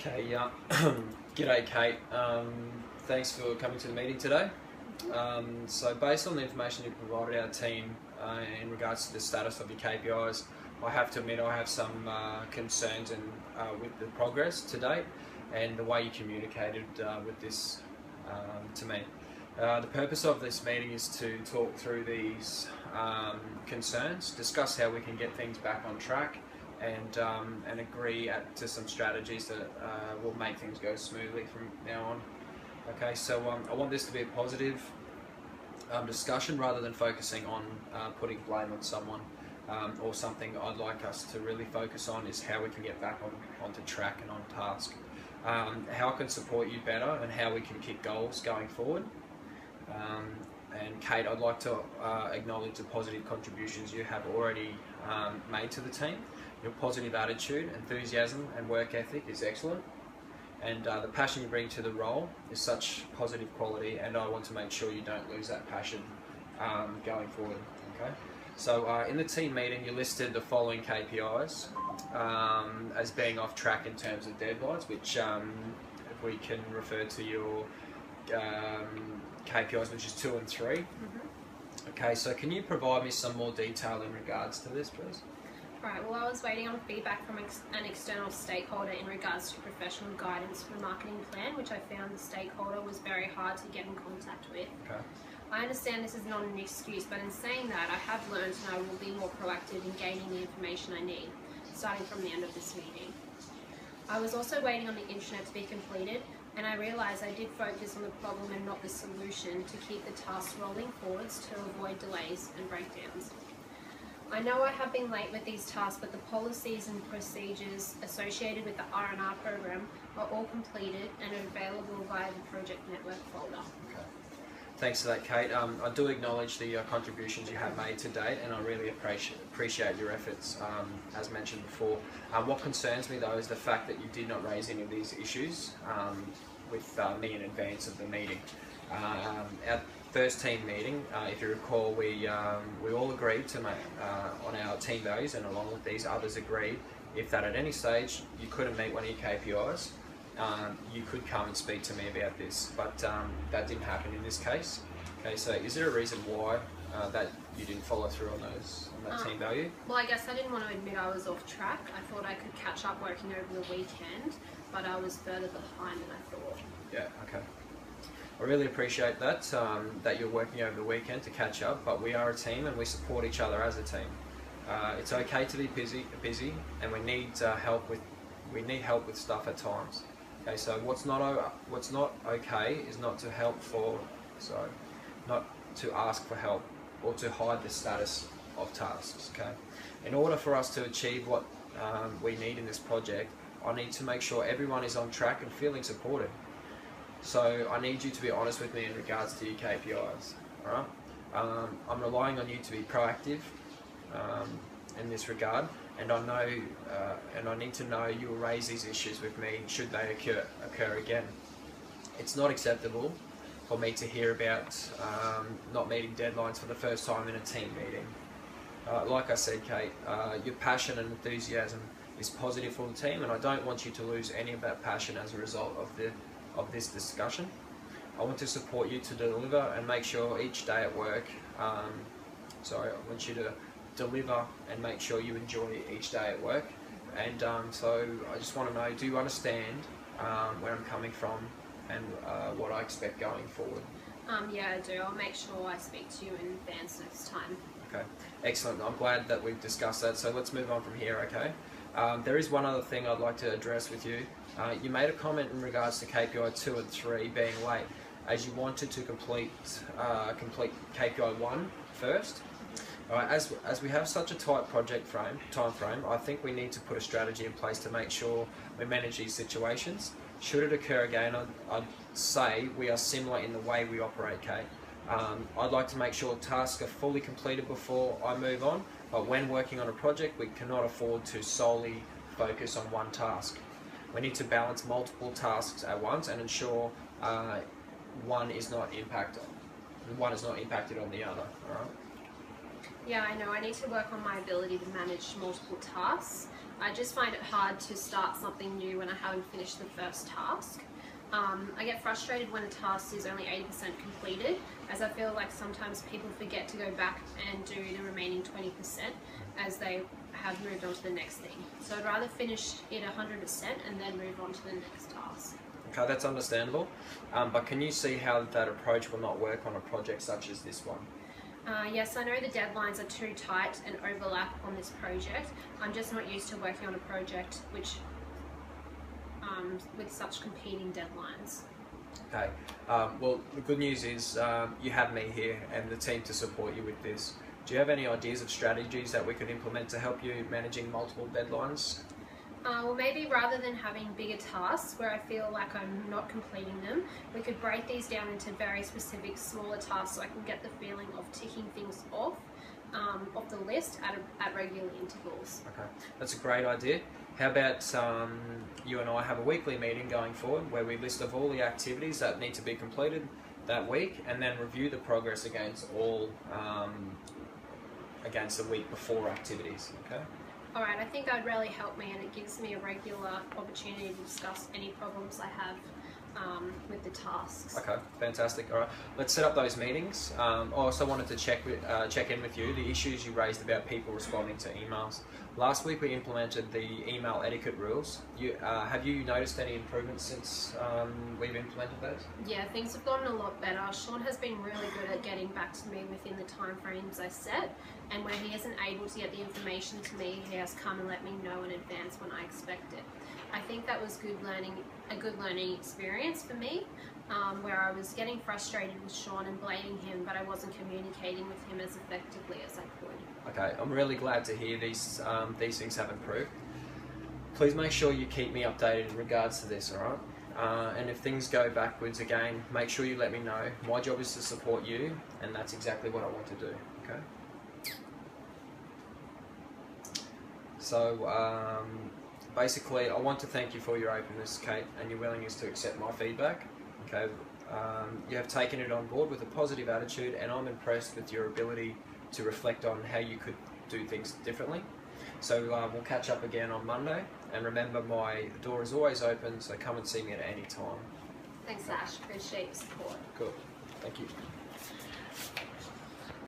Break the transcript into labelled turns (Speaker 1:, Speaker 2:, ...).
Speaker 1: Okay, yeah. G'day, Kate. Thanks for coming to the meeting today. So based on the information you provided our team in regards to the status of your KPIs, I have to admit I have some concerns with the progress to date and the way you communicated with this to me. The purpose of this meeting is to talk through these concerns, discuss how we can get things back on track, and agree to some strategies that will make things go smoothly from now on. Okay, so I want this to be a positive discussion rather than focusing on putting blame on someone or something. I'd like us to really focus on is how we can get back onto track and on task. How I can support you better and how we can kick goals going forward. And Kate, I'd like to acknowledge the positive contributions you have already made to the team. Your positive attitude, enthusiasm and work ethic is excellent, and the passion you bring to the role is such positive quality, and I want to make sure you don't lose that passion going forward. Okay, so in the team meeting you listed the following KPIs as being off track in terms of deadlines, which if we can refer to your KPIs, which is 2 and 3.
Speaker 2: Mm-hmm.
Speaker 1: Okay, so can you provide me some more detail in regards to this, please?
Speaker 2: Right, well, I was waiting on feedback from an external stakeholder in regards to professional guidance for the marketing plan, which I found the stakeholder was very hard to get in contact with.
Speaker 1: Okay.
Speaker 2: I understand this is not an excuse, but in saying that, I have learned and I will be more proactive in gaining the information I need, starting from the end of this meeting. I was also waiting on the intranet to be completed, and I realised I did focus on the problem and not the solution to keep the tasks rolling forwards to avoid delays and breakdowns. I know I have been late with these tasks, but the policies and procedures associated with the R&R program are all completed and are available via the Project Network folder.
Speaker 1: Okay. Thanks for that, Kate. I do acknowledge the contributions you have made to date, and I really appreciate your efforts, as mentioned before. What concerns me, though, is the fact that you did not raise any of these issues with me in advance of the meeting. Our first team meeting, if you recall, we all agreed to make, on our team values, and along with these others agreed, if that at any stage you couldn't meet one of your KPIs, you could come and speak to me about this, but that didn't happen in this case. Okay, so is there a reason why that you didn't follow through on that team value?
Speaker 2: Well, I guess I didn't want to admit I was off track. I thought I could catch up working over the weekend, but I was further behind than I thought.
Speaker 1: Yeah, okay. I really appreciate that, that you're working over the weekend to catch up, but we are a team and we support each other as a team. It's okay to be busy, and we need help with stuff at times. Okay, so what's not okay is not to ask for help or to hide the status of tasks. Okay, in order for us to achieve what we need in this project, I need to make sure everyone is on track and feeling supported. So I need you to be honest with me in regards to your KPIs. All right, I'm relying on you to be proactive in this regard, and I know, and I need to know you will raise these issues with me should they occur again. It's not acceptable for me to hear about not meeting deadlines for the first time in a team meeting. Like I said, Kate, your passion and enthusiasm is positive for the team, and I don't want you to lose any of that passion as a result of this discussion. I want to support you to deliver and make sure each day at work, I want you to deliver and make sure you enjoy each day at work. And so I just want to know, do you understand where I'm coming from and what I expect going forward?
Speaker 2: Yeah, I do. I'll make sure I speak to you in advance next time.
Speaker 1: Okay, excellent. I'm glad that we've discussed that, so let's move on from here, okay? There is one other thing I'd like to address with you. You made a comment in regards to KPI 2 and 3 being late, as you wanted to complete KPI 1 first. As we have such a tight time frame, I think we need to put a strategy in place to make sure we manage these situations. Should it occur again, I'd say we are similar in the way we operate, Kate. I'd like to make sure tasks are fully completed before I move on, but when working on a project, we cannot afford to solely focus on one task. We need to balance multiple tasks at once and ensure one is not impacted on the other. All right?
Speaker 2: Yeah, I know. I need to work on my ability to manage multiple tasks. I just find it hard to start something new when I haven't finished the first task. I get frustrated when a task is only 80% completed, as I feel like sometimes people forget to go back and do the remaining 20% as they have moved on to the next thing. So I'd rather finish it 100% and then move on to the next task.
Speaker 1: Okay, that's understandable. But can you see how that approach will not work on a project such as this one?
Speaker 2: Yes, I know the deadlines are too tight and overlap on this project. I'm just not used to working on a project which with such competing deadlines.
Speaker 1: Okay. Well, the good news is you have me here and the team to support you with this. Do you have any ideas of strategies that we could implement to help you managing multiple deadlines?
Speaker 2: Well, maybe rather than having bigger tasks where I feel like I'm not completing them, we could break these down into very specific smaller tasks so I can get the feeling of ticking things off the list at regular intervals.
Speaker 1: Okay, that's a great idea. How about you and I have a weekly meeting going forward where we list of all the activities that need to be completed that week and then review the progress against all against the week before activities, okay?
Speaker 2: Alright, I think that'd really help me, and it gives me a regular opportunity to discuss any problems I have with the tasks.
Speaker 1: Okay, fantastic. All right, let's set up those meetings. I also wanted to check in with you the issues you raised about people responding to emails. Last week we implemented the email etiquette rules. Have you noticed any improvements since we've implemented those?
Speaker 2: Yeah, things have gotten a lot better. Sean has been really good at getting back to me within the time frames I set, and where he isn't able to get the information to me, he has come and let me know in advance when I expect it. I think that was a good learning experience for me, where I was getting frustrated with Sean and blaming him, but I wasn't communicating with him as effectively as I could.
Speaker 1: Okay, I'm really glad to hear these things have improved. Please make sure you keep me updated in regards to this, all right? And if things go backwards again, make sure you let me know. My job is to support you, and that's exactly what I want to do, okay? So, basically, I want to thank you for your openness, Kate, and your willingness to accept my feedback. Okay, you have taken it on board with a positive attitude, and I'm impressed with your ability to reflect on how you could do things differently. So we'll catch up again on Monday, and remember, my door is always open, so come and see me at any time.
Speaker 2: Thanks, Ash. Appreciate your support.
Speaker 1: Cool. Thank you.